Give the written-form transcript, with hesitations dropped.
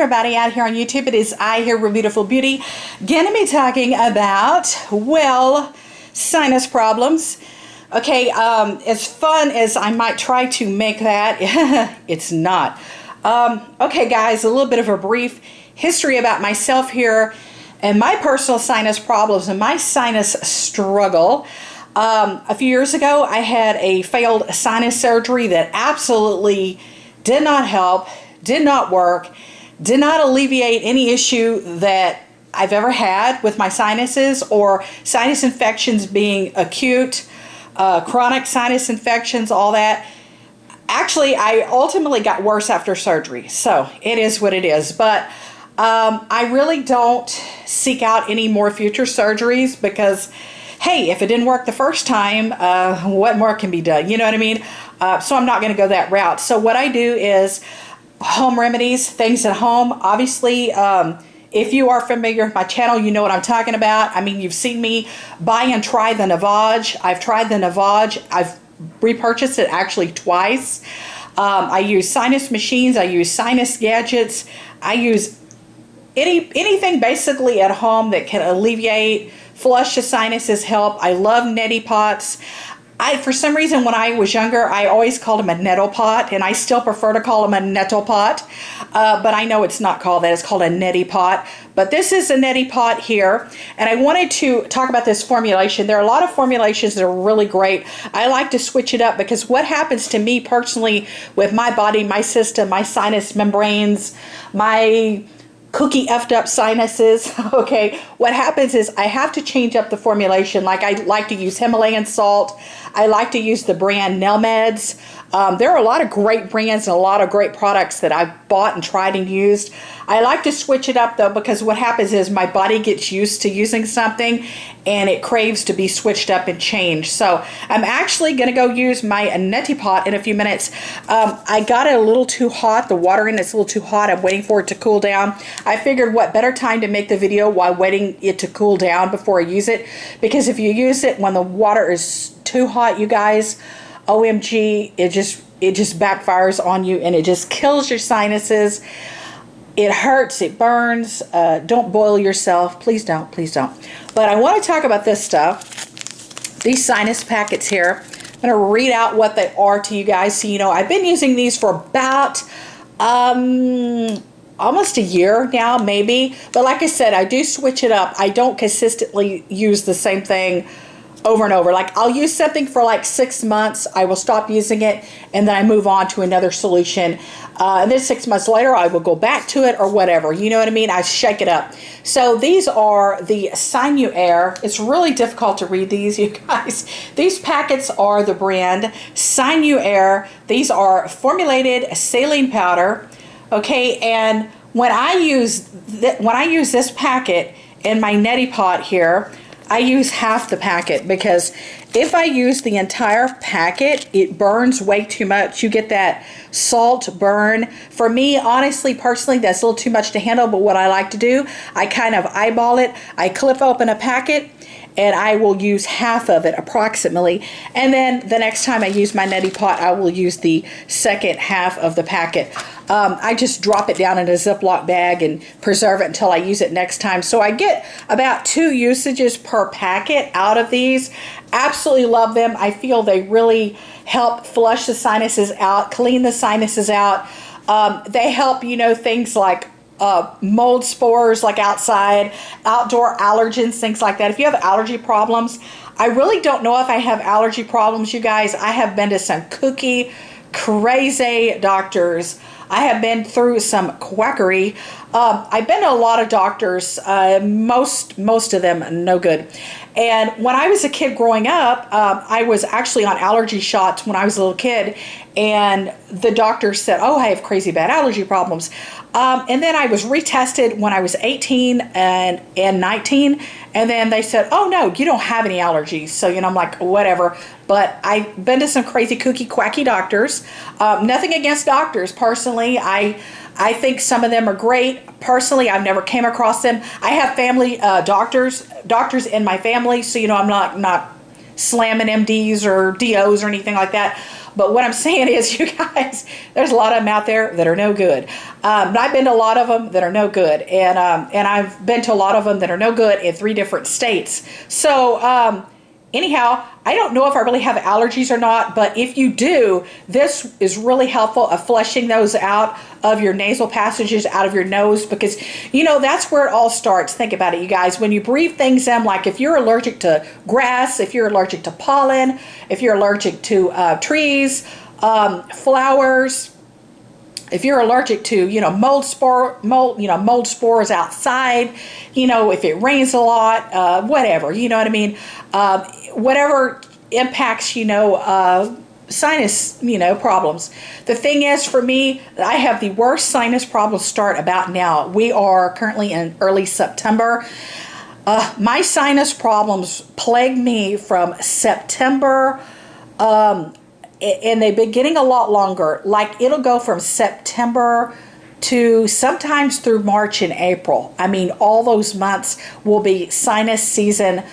everybody out here on YouTube. It is I here, Real Beautiful Beauty, gonna be talking about, well, sinus problems. Okay, as fun as I might try to make that, it's not. Okay guys, a little bit of a brief history about myself here and my personal sinus problems and my sinus struggle. A few years ago, I had a failed sinus surgery that absolutely did not help, did not work, did not alleviate any issue that I've ever had with my sinuses or sinus infections being acute, chronic sinus infections, all that. Actually, I ultimately got worse after surgery, so it is what it is. But I really don't seek out any more future surgeries because, hey, if it didn't work the first time, what more can be done? You know what I mean? So I'm not going to go that route. So what I do is home remedies, things at home. Obviously, if you are familiar with my channel, you know what I'm talking about. I mean, you've seen me buy and try the Navage. I've tried the Navage. I've repurchased it actually twice. I use sinus machines. I use sinus gadgets. I use anything basically at home that can alleviate, flush the sinuses, help. I love neti pots. For some reason, when I was younger, I always called them a nettle pot, and I still prefer to call them a nettle pot. But I know it's not called that. It's called a neti pot. But this is a neti pot here, and I wanted to talk about this formulation. There are a lot of formulations that are really great. I like to switch it up because what happens to me personally with my body, my system, my sinus membranes, my cookie effed up sinuses, okay, what happens is I have to change up the formulation. Like I like to use Himalayan salt. I like to use the brand Nelmeds. There are a lot of great brands and a lot of great products that I've bought and tried and used. I like to switch it up though because what happens is my body gets used to using something and it craves to be switched up and changed. So I'm actually going to go use my neti pot in a few minutes. I got it a little too hot. The water in it's a little too hot. I'm waiting for it to cool down. I figured what better time to make the video while waiting it to cool down before I use it, because if you use it when the water is too hot, you guys, OMG, it just backfires on you and it just kills your sinuses. It hurts, it burns. Don't boil yourself. Please don't, please don't. But I want to talk about this stuff. These sinus packets here. I'm going to read out what they are to you guys. So, you know, I've been using these for about almost a year now, maybe. But like I said, I do switch it up. I don't consistently use the same thing over and over. Like I'll use something for like 6 months, I will stop using it, and then I move on to another solution. And then 6 months later, I will go back to it or whatever. You know what I mean? I shake it up. So these are the SinuAir. It's really difficult to read these, you guys. These packets are the brand SinuAir. These are formulated saline powder. Okay, and when I use this packet in my neti pot here, I use half the packet because if I use the entire packet, it burns way too much. You get that salt burn. For me, honestly, personally, that's a little too much to handle, but what I like to do, I kind of eyeball it. I clip open a packet and I will use half of it approximately. And then the next time I use my neti pot, I will use the second half of the packet. I just drop it down in a Ziploc bag and preserve it until I use it next time. So I get about 2 usages per packet out of these. Absolutely love them. I feel they really help flush the sinuses out, clean the sinuses out. They help, you know, things like mold spores, like outside, outdoor allergens, things like that. If you have allergy problems, I really don't know if I have allergy problems, you guys. I have been to some crazy doctors. I have been through some quackery. I've been to a lot of doctors, most of them no good. And when I was a kid growing up, I was actually on allergy shots when I was a little kid, and the doctor said, oh, I have crazy bad allergy problems. And then I was retested when I was 18 and 19, and then they said, oh no, you don't have any allergies. So, you know, I'm like, whatever. But I've been to some crazy kooky quacky doctors. Nothing against doctors. Personally, I think some of them are great. Personally, I've never came across them. I have family doctors in my family, so, you know, I'm not slamming MDs or DOs or anything like that. But what I'm saying is, you guys, there's a lot of them out there that are no good. But I've been to a lot of them that are no good, and I've been to a lot of them that are no good in 3 different states. So anyhow, I don't know if I really have allergies or not, but if you do, this is really helpful of flushing those out of your nasal passages, out of your nose, because, you know, that's where it all starts. Think about it, you guys. When you breathe things in, like if you're allergic to grass, if you're allergic to pollen, if you're allergic to trees, flowers, if you're allergic to, you know, mold spores outside, you know, if it rains a lot, whatever, you know what I mean? Whatever impacts, you know, sinus, you know, problems. The thing is, for me, I have the worst sinus problems start about now. We are currently in early September. My sinus problems plagued me from September, and they've been getting a lot longer. Like, it'll go from September to sometimes through March and April. I mean, all those months will be sinus season